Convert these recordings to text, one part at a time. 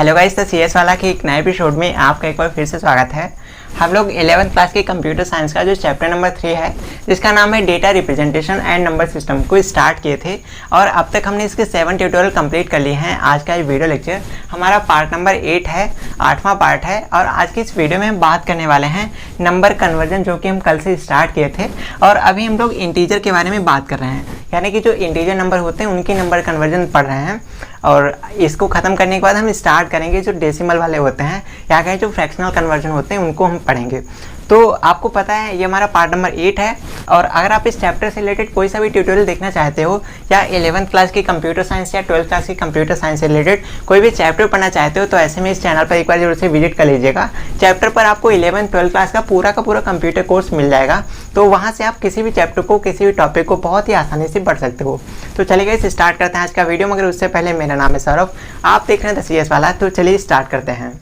Hello guys, तो CS वाला के एक नए एपिसोड में आपका एक बार फिर से स्वागत है। हम लोग 11th क्लास के कंप्यूटर साइंस का जो चैप्टर नंबर 3 है, जिसका नाम है data representation and number system, को स्टार्ट किए थे और अब तक हमने इसके 7 ट्यूटोरियल कंप्लीट कर लिए हैं। आज का ये वीडियो लेक्चर हमारा पार्ट नंबर 8 है, 8वां पार्ट है। और आज की इस वीडियो में हम बात करने वाले हैं नंबर कन्वर्जन, जो कि हम कल से स्टार्ट किए थे। और अभी हम लोग इंटीजर के बारे में बात कर रहे हैं, यानी कि जो इंटीजर नंबर होते हैं उनकी नंबर कन्वर्जन पढ़ रहे हैं। और इसको ख़त्म करने के बाद हम स्टार्ट करेंगे जो डेसिमल वाले होते हैं, या कहें जो फ्रैक्शनल कन्वर्जन होते हैं, उनको हम पढ़ेंगे। तो आपको पता है ये हमारा पार्ट नंबर 8 है। और अगर आप इस चैप्टर से रिलेटेड कोई सा भी ट्यूटोरियल देखना चाहते हो, या 11th क्लास की कंप्यूटर साइंस या 12th क्लास की कंप्यूटर साइंस से रिलेटेड कोई भी चैप्टर पढ़ना चाहते हो, तो ऐसे में इस चैनल पर एक बार जरूर से विजिट कर लीजिएगा। चैप्टर पर आपको 11th 12th क्लास का पूरा कंप्यूटर कोर्स मिल जाएगा। तो वहाँ से आप किसी भी चैप्टर को, किसी भी टॉपिक को बहुत ही आसानी से पढ़ सकते हो। तो चलिए गाइस, स्टार्ट करते हैं आज का वीडियो। मगर उससे पहले मेरा नाम है सौरभ, आप देख रहे हैं द सीएस वाला। तो चलिए स्टार्ट करते हैं।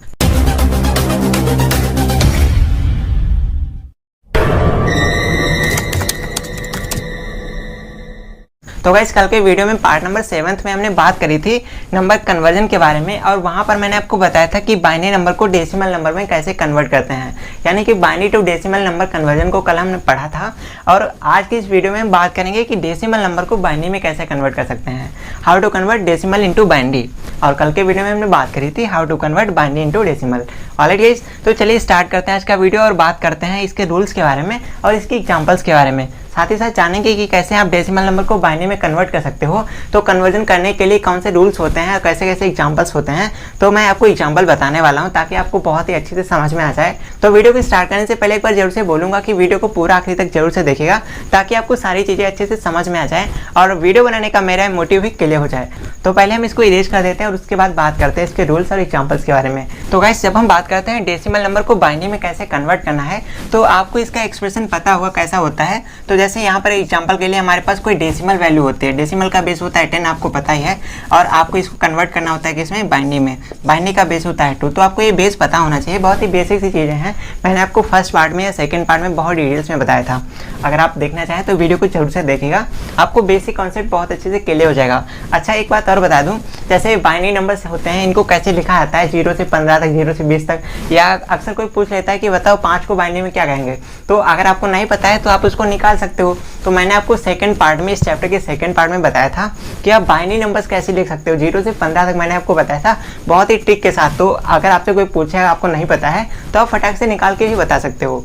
तो गाइस, कल के वीडियो में पार्ट नंबर 7 में हमने बात करी थी नंबर कन्वर्जन के बारे में। और वहाँ पर मैंने आपको बताया था कि बाइनरी नंबर को डेसिमल नंबर में कैसे कन्वर्ट करते हैं, यानी कि binary to decimal number conversion को कल हमने पढ़ा था। और आज की इस वीडियो में हम बात करेंगे कि डेसिमल नंबर को बाइनरी में कैसे कन्वर्ट कर सकते हैं, how to convert decimal into binary. और कल के वीडियो में हमने बात करी थी how to convert binary into decimal. Alright guys, तो चलिए स्टार्ट करते हैं आज का वीडियो और बात करते हैं इसके रूल्स के बारे में और इसकी एग्जाम्पल्स के बारे में। साथ ही साथ जानेंगे कि कैसे आप डेसिमल नंबर को बाइनरी में कन्वर्ट कर सकते हो। तो कन्वर्जन करने के लिए कौन से रूल्स होते हैं और कैसे कैसे एग्जांपल्स होते हैं, तो मैं आपको एग्जांपल बताने वाला हूं, ताकि आपको बहुत ही अच्छे से समझ में आ जाए। तो वीडियो को स्टार्ट करने से पहले एक बार जरूर से बोलूँगा कि वीडियो को पूरा आखिरी तक जरूर से देखिएगा, ताकि आपको सारी चीज़ें अच्छे से समझ में आ जाए और वीडियो बनाने का मेरा मोटिव भी क्लियर हो जाए। तो पहले हम इसको इरेज कर देते हैं और उसके बाद बात करते हैं इसके रूल्स और एग्जाम्पल्स के बारे में। तो गाइस, जब हम बात करते हैं डेसिमल नंबर को बाइनरी में कैसे कन्वर्ट करना है, तो आपको इसका एक्सप्रेशन पता होगा कैसा होता है। तो जैसे यहाँ पर एग्जाम्पल के लिए हमारे पास कोई डेसिमल वैल्यू होती है, डेसिमल का बेस होता है 10, आपको पता ही है। और आपको इसको कन्वर्ट करना होता है किसमें, बाइनरी में। बाइनरी का बेस होता है 2। तो आपको ये बेस पता होना चाहिए। बहुत ही बेसिक सी चीज़ें हैं, मैंने आपको फर्स्ट पार्ट में या सेकंड पार्ट में बहुत डिटेल्स में बताया था। अगर आप देखना चाहें तो वीडियो को जरूर से देखिएगा, आपको बेसिक कॉन्सेप्ट बहुत अच्छे से क्लियर हो जाएगा। अच्छा, एक बात और बता दूं, जैसे बाइनरी नंबर्स होते हैं, इनको कैसे लिखा जाता है 0 से 15 तक, 0 से 20 तक। या अक्सर कोई पूछ लेता है कि बताओ 5 को बाइनरी में क्या कहेंगे। तो अगर आपको नहीं पता है तो आप उसको निकाल सकते हो। तो मैंने आपको सेकंड पार्ट में, इस चैप्टर के सेकंड पार्ट में बताया था कि आप बाइनरी नंबर्स कैसे लिख सकते हो 0 से 15 तक, मैंने आपको बताया था बहुत ही ट्रिक के साथ। तो अगर आपसे कोई पूछे आपको नहीं पता है तो आप फटाक से निकाल के ही बता सकते हो।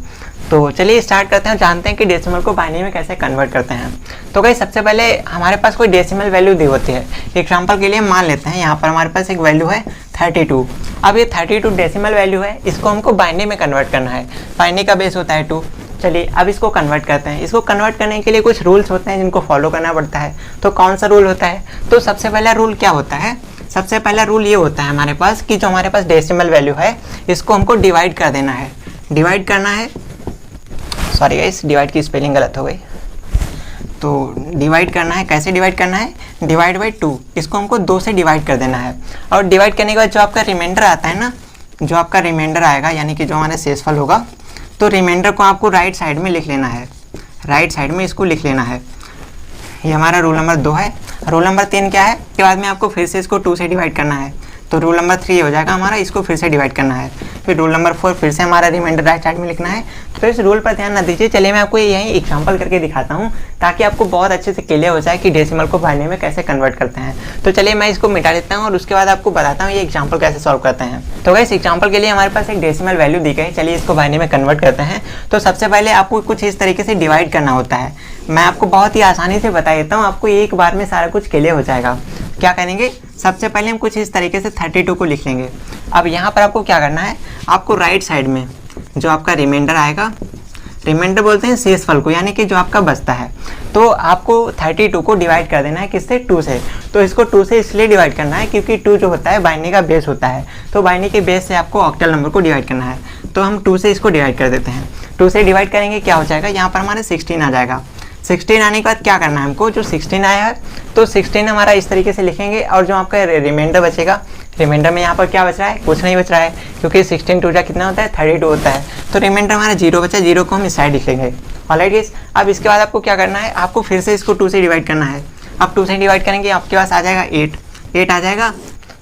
तो चलिए स्टार्ट करते हैं, जानते हैं कि डेसिमल को बाइनरी में कैसे कन्वर्ट करते हैं। तो गाइस, सबसे पहले हमारे पास कोई डेसिमल वैल्यू दी होती है। एग्जांपल के लिए मान लेते हैं यहाँ पर हमारे पास एक वैल्यू है 32। अब ये 32 डेसिमल वैल्यू है, इसको हमको बाइनरी में कन्वर्ट करना है। बाइनरी का बेस होता है 2। चलिए अब इसको कन्वर्ट करते हैं। इसको कन्वर्ट करने के लिए कुछ रूल्स होते हैं जिनको फॉलो करना पड़ता है। तो कौन सा रूल होता है, तो सबसे पहला रूल क्या होता है, सबसे पहला रूल ये होता है हमारे पास कि जो हमारे पास डेसिमल वैल्यू है, इसको हमको डिवाइड कर देना है। डिवाइड करना है, सॉरी गाइस, डिवाइड की स्पेलिंग गलत हो गई। तो डिवाइड करना है, कैसे डिवाइड करना है, डिवाइड बाई 2। इसको हमको 2 से डिवाइड कर देना है। और डिवाइड करने के बाद जो आपका रिमाइंडर आता है ना, जो आपका रिमाइंडर आएगा, यानी कि जो हमारा शेषफल होगा, तो रिमाइंडर को आपको राइट साइड में लिख लेना है। राइट साइड में इसको लिख लेना है। ये हमारा रूल नंबर 2 है। रूल नंबर 3 क्या है, के बाद में आपको फिर से इसको 2 से डिवाइड करना है। तो रूल नंबर 3 हो जाएगा हमारा, इसको फिर से डिवाइड करना है। फिर रूल नंबर 4 फिर से हमारा रिमाइंडर राइट साइड में लिखना है। तो इस रूल पर ध्यान ना दीजिए, चलिए मैं आपको यही एग्जांपल करके दिखाता हूँ, ताकि आपको बहुत अच्छे से क्लियर हो जाए कि डेसिमल को बाइनरी में कैसे कन्वर्ट करते हैं। तो चलिए मैं इसको मिटा देता हूँ और उसके बाद आपको बताता हूँ ये एग्जाम्पल कैसे सॉल्व करते हैं। तो गाइस, एग्जाम्पल के लिए हमारे पास एक डेसिमल वैल्यू दी गई, चलिए इसको बाइनरी में कन्वर्ट करते हैं। तो सबसे पहले आपको कुछ इस तरीके से डिवाइड करना होता है। मैं आपको बहुत ही आसानी से बता देता हूँ, आपको एक बार में सारा कुछ क्लियर हो जाएगा। क्या करेंगे, सबसे पहले हम कुछ इस तरीके से 32 को लिख लेंगे। अब यहाँ पर आपको क्या करना है, आपको राइट साइड में जो आपका रिमाइंडर आएगा, रिमाइंडर बोलते हैं शेषफल को, यानी कि जो आपका बचता है, तो आपको 32 को डिवाइड कर देना है किससे, 2 से। तो इसको 2 से इसलिए डिवाइड करना है क्योंकि 2 जो होता है बाइनरी का बेस होता है। तो बाइनरी के बेस से आपको ऑक्टल नंबर को डिवाइड करना है। तो हम 2 से इसको डिवाइड कर देते हैं। 2 से डिवाइड करेंगे, क्या हो जाएगा, यहाँ पर हमारे 16 आ जाएगा। 16 आने के बाद क्या करना है हमको, जो 16 आया है तो 16 हमारा इस तरीके से लिखेंगे। और जो आपका रिमाइंडर बचेगा, रिमाइंडर में यहाँ पर क्या बच रहा है, कुछ नहीं बच रहा है, क्योंकि 16 टू जा कितना होता है, 32 होता है। तो रिमाइंडर हमारा 0 बचा, 0 को हम इस साइड लिख लेंगे। ऑलराइट गाइस, अब इसके बाद आपको क्या करना है, आपको फिर से इसको 2 से डिवाइड करना है। अब 2 से डिवाइड करेंगे, आपके पास आ जाएगा 8 आ जाएगा।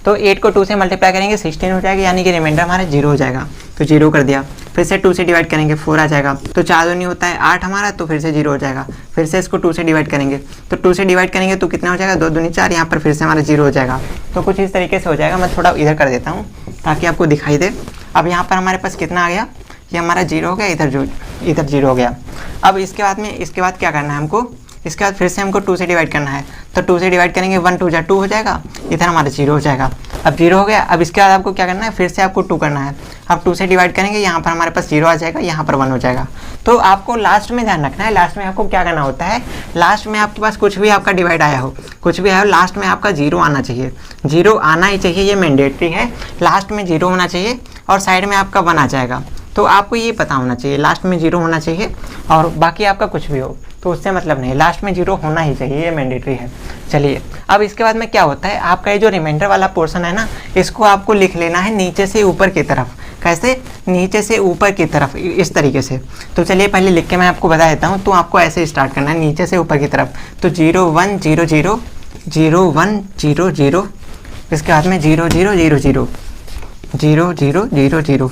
तो 8 को 2 से मल्टीप्लाई करेंगे 16 हो जाएगा, यानी कि रिमाइंडर हमारा 0 हो जाएगा। तो 0 कर दिया, फिर से 2 से डिवाइड करेंगे 4 आ जाएगा। तो 4 दूनी होता है 8 हमारा, तो फिर से 0 हो जाएगा। फिर से इसको 2 से डिवाइड करेंगे, तो 2 से डिवाइड करेंगे तो कितना हो जाएगा, 2 दूनी 4, यहाँ पर फिर से हमारा 0 हो जाएगा। तो कुछ इस तरीके से हो जाएगा। मैं थोड़ा इधर कर देता हूँ ताकि आपको दिखाई दे। अब यहाँ पर हमारे पास कितना आ गया, ये हमारा 0 हो गया, इधर 0 हो गया। अब इसके बाद क्या करना है हमको, इसके बाद फिर से हमको 2 से डिवाइड करना है। तो 2 से डिवाइड करेंगे 1 2 जा 2 हो जाएगा, इधर हमारा 0 हो जाएगा। अब 0 हो गया। अब इसके बाद आपको क्या करना है, फिर से आपको 2 करना है। अब 2 से डिवाइड करेंगे, यहाँ पर हमारे पास 0 आ जाएगा, यहाँ पर 1 हो जाएगा। तो आपको लास्ट में ध्यान रखना है, लास्ट में आपको क्या करना होता है, लास्ट में आपके पास कुछ भी आपका डिवाइड आया हो, कुछ भी आया हो, लास्ट में आपका 0 आना चाहिए। 0 आना ही चाहिए, ये मैंडेटरी है। लास्ट में 0 होना चाहिए और साइड में आपका 1 आ जाएगा। तो आपको ये पता होना चाहिए, लास्ट में 0 होना चाहिए और बाकी आपका कुछ भी हो तो उससे मतलब नहीं, लास्ट में 0 होना ही चाहिए, ये मैंडेटरी है। चलिए, अब इसके बाद में क्या होता है, आपका ये जो रिमाइंडर वाला पोर्शन है ना, इसको आपको लिख लेना है नीचे से ऊपर की तरफ। कैसे, नीचे से ऊपर की तरफ, इस तरीके से। तो चलिए पहले लिख के मैं आपको बता देता हूँ। तो आपको ऐसे स्टार्ट करना है, नीचे से ऊपर की तरफ। तो 0 1 0 0 0 1 0 0, इसके बाद में 0 0 0 0 0 0 0 0।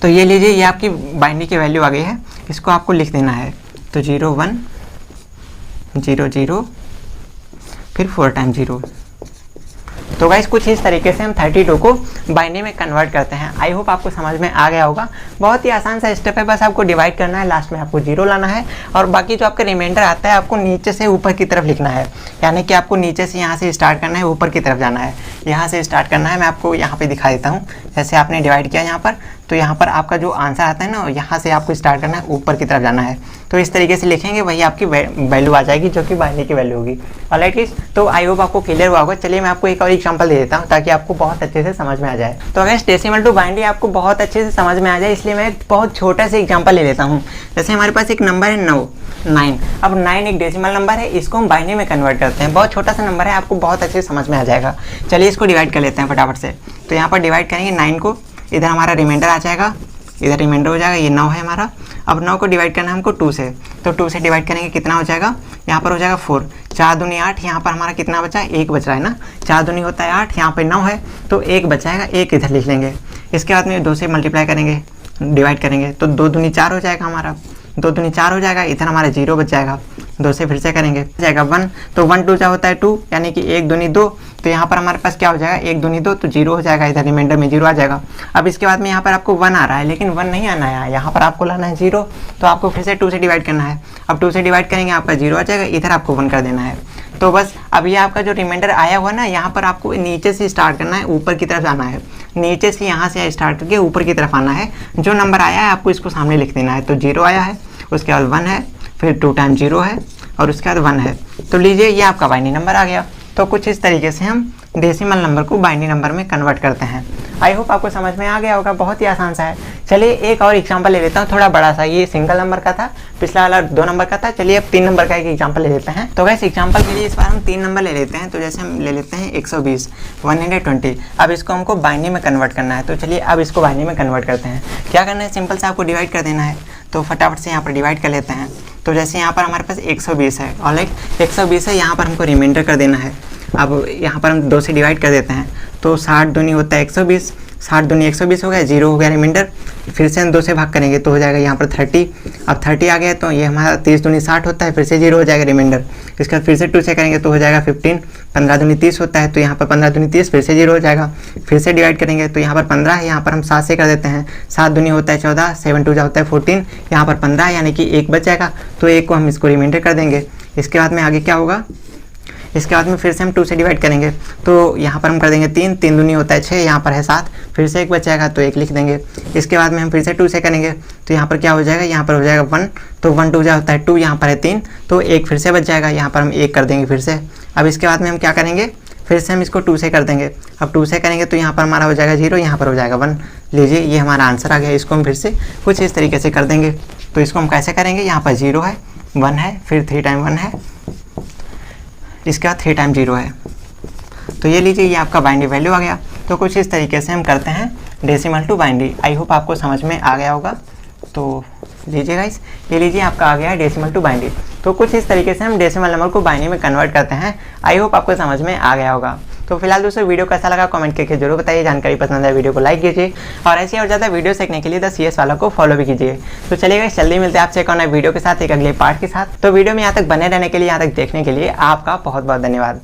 तो ये लीजिए, ये आपकी बाइनरी की वैल्यू आ गई है, इसको आपको लिख देना है। तो 0 1 0 0 फिर 4 टाइम्स 0। तो गाइस कुछ इस तरीके से हम 32 को बाइनरी में कन्वर्ट करते हैं। आई होप आपको समझ में आ गया होगा। बहुत ही आसान सा स्टेप है, बस आपको डिवाइड करना है, लास्ट में आपको 0 लाना है और बाकी जो आपका रिमाइंडर आता है आपको नीचे से ऊपर की तरफ लिखना है। यानी कि आपको नीचे से यहाँ से स्टार्ट करना है, ऊपर की तरफ जाना है, यहाँ से स्टार्ट करना है। मैं आपको यहाँ पे दिखा देता हूँ। जैसे आपने डिवाइड किया यहाँ पर, तो यहाँ पर आपका जो आंसर आता है ना, यहाँ से आपको स्टार्ट करना है, ऊपर की तरफ जाना है। तो इस तरीके से लिखेंगे, वही आपकी वैल्यू आ जाएगी जो कि बाइनरी की वैल्यू होगी। ऑलराइट गाइस, तो आई होप आपको क्लियर हुआ होगा। चलिए मैं आपको एक और एग्जांपल दे देता हूँ ताकि आपको बहुत अच्छे से समझ में आ जाए। तो अगर डेसिमल टू बाइनरी आपको बहुत अच्छे से समझ में आ जाए, इसलिए मैं एक बहुत छोटा सा एग्जांपल ले लेता हूँ। जैसे हमारे पास एक नंबर है 9। अब 9 एक डेसिमल नंबर है, इसको हम बाइनरी में कन्वर्ट करते हैं। बहुत छोटा सा नंबर है, आपको बहुत अच्छे से समझ में आ जाएगा। चलिए इसको डिवाइड कर लेते हैं फटाफट से। तो यहाँ पर डिवाइड करेंगे 9 को, इधर हमारा रिमाइंडर आ जाएगा, इधर रिमाइंडर हो जाएगा, ये 9 है हमारा। अब 9 को डिवाइड करना है हमको 2 से। तो 2 से डिवाइड करेंगे, कितना हो जाएगा, यहाँ पर हो जाएगा 4। 4 दूनी 8, यहाँ पर हमारा कितना बचा है, 1 बच रहा है ना। 4 दूनी होता है 8, यहाँ पे 9 है तो 1 बचाएगा, 1 इधर लिख लेंगे। इसके बाद में 2 से मल्टीप्लाई करेंगे, डिवाइड करेंगे, तो 2 दूनी 4 हो जाएगा हमारा। 2 दूनी 4 हो जाएगा, इधर हमारा 0 बच जाएगा। 2 से फिर से करेंगे, जाएगा 1। तो 1 2 जा होता है 2, यानी कि 1 दूनी 2। तो यहाँ पर हमारे पास क्या हो जाएगा, 1 दूनी 2, तो 0 हो जाएगा, इधर रिमाइंडर में 0 आ जाएगा। अब इसके बाद में यहाँ पर आपको 1 आ रहा है, लेकिन 1 नहीं आना है, यहाँ पर आपको लाना है 0। तो आपको फिर से 2 से डिवाइड करना है। अब 2 से डिवाइड करेंगे, आपका 0 आ जाएगा, इधर आपको 1 कर देना है। तो बस अब ये आपका जो रिमाइंडर आया हुआ ना, यहाँ पर आपको नीचे से स्टार्ट करना है, ऊपर की तरफ जाना है। नीचे से यहाँ से स्टार्ट करके ऊपर की तरफ आना है। जो नंबर आया है आपको इसको सामने लिख देना है। तो 0 आया है, उसके बाद 1 है, फिर 2 टाइम्स 0 है और उसके बाद 1 है। तो लीजिए, ये आपका बाइनरी नंबर आ गया। तो कुछ इस तरीके से हम डेसिमल नंबर को बाइनरी नंबर में कन्वर्ट करते हैं। आई होप आपको समझ में आ गया होगा, बहुत ही आसान सा है। चलिए एक और एग्जांपल ले लेता हूँ, थोड़ा बड़ा सा। ये सिंगल नंबर का था, पिछला वाला 2 नंबर का था। चलिए अब 3 नंबर का एक एग्जांपल ले लेते हैं। तो वैसे एग्जांपल के लिए इस बार हम 3 नंबर ले लेते हैं। तो जैसे हम ले लेते हैं 120, 120। अब इसको हमको बाइनरी में कन्वर्ट करना है। तो चलिए अब इसको बाइनरी में कन्वर्ट करते हैं। क्या करना है, सिंपल से आपको डिवाइड कर देना है। तो फटाफट से यहाँ पर डिवाइड कर लेते हैं। तो जैसे यहाँ पर हमारे पास 120 है, ऑलराइट 120 है, यहाँ पर हमको रिमाइंडर कर देना है। अब यहाँ पर हम 2 से डिवाइड कर देते हैं। तो 60 दूनी होता है 120, 60 दूनी 120 हो गया, 0 हो गया रिमाइंडर। फिर से हम 2 से भाग करेंगे तो हो जाएगा यहाँ पर 30। अब 30 आ गया, तो ये हमारा 30 दूनी 60 होता है, फिर से 0 हो जाएगा रिमाइंडर। इसके बाद फिर से 2 से करेंगे तो हो जाएगा 15। 15 दूनी 30 होता है, तो यहाँ पर 15 दूनी 30, फिर से 0 हो जाएगा। फिर से डिवाइड करेंगे तो यहाँ पर 15 है, यहाँ पर हम 7 से कर देते हैं। 7 दूनी होता है 14, 7 2 होता है 14, यहाँ पर 15 यानी कि 1 बच जाएगा। तो 1 को हम इसको रिमाइंडर कर देंगे। इसके बाद में आगे क्या होगा, इसके बाद में फिर से हम 2 से डिवाइड करेंगे। तो यहाँ पर हम कर देंगे 3, 3 दूनी होता है 6, यहाँ पर है 7, फिर से 1 बचेगा तो 1 लिख देंगे। इसके बाद में हम फिर से 2 से करेंगे तो यहाँ पर क्या हो जाएगा, यहाँ पर हो जाएगा 1। तो 1 2 होता है 2, यहाँ पर है 3, तो 1 फिर से बच जाएगा, यहाँ पर हम 1 कर देंगे फिर से। अब इसके बाद में हम क्या करेंगे, फिर से हम इसको 2 से कर देंगे। अब 2 से करेंगे तो यहाँ पर हमारा हो जाएगा 0, यहाँ पर हो जाएगा 1। लीजिए, ये हमारा आंसर आ गया। इसको हम फिर से कुछ इस तरीके से कर देंगे। तो इसको हम कैसे करेंगे, यहाँ पर 0 है, 1 है, फिर 3 टाइम 1 है, इसके बाद 3 टाइम 0 है। तो ये लीजिए, ये आपका बाइनरी वैल्यू आ गया। तो कुछ इस तरीके से हम करते हैं decimal to binary. I hope आपको समझ में आ गया होगा। तो लीजिए गाइस, ये लीजिए आपका आ गया है डेसिमल टू बाइनरी। तो कुछ इस तरीके से हम डेसिमल नंबर को बाइनरी में कन्वर्ट करते हैं। आई होप आपको समझ में आ गया होगा। तो फिलहाल दोस्तों वीडियो कैसा लगा कमेंट करके जरूर बताइए, जानकारी पसंद है वीडियो को लाइक कीजिए और ऐसे और ज़्यादा वीडियो सीखने के लिए द CS वाला को फॉलो भी कीजिए। तो चलिए जल्दी मिलते हैं आपसे एक और नए वीडियो के साथ, एक अगले पार्ट के साथ। तो वीडियो में यहाँ तक बने रहने के लिए, यहाँ तक देखने के लिए आपका बहुत बहुत धन्यवाद।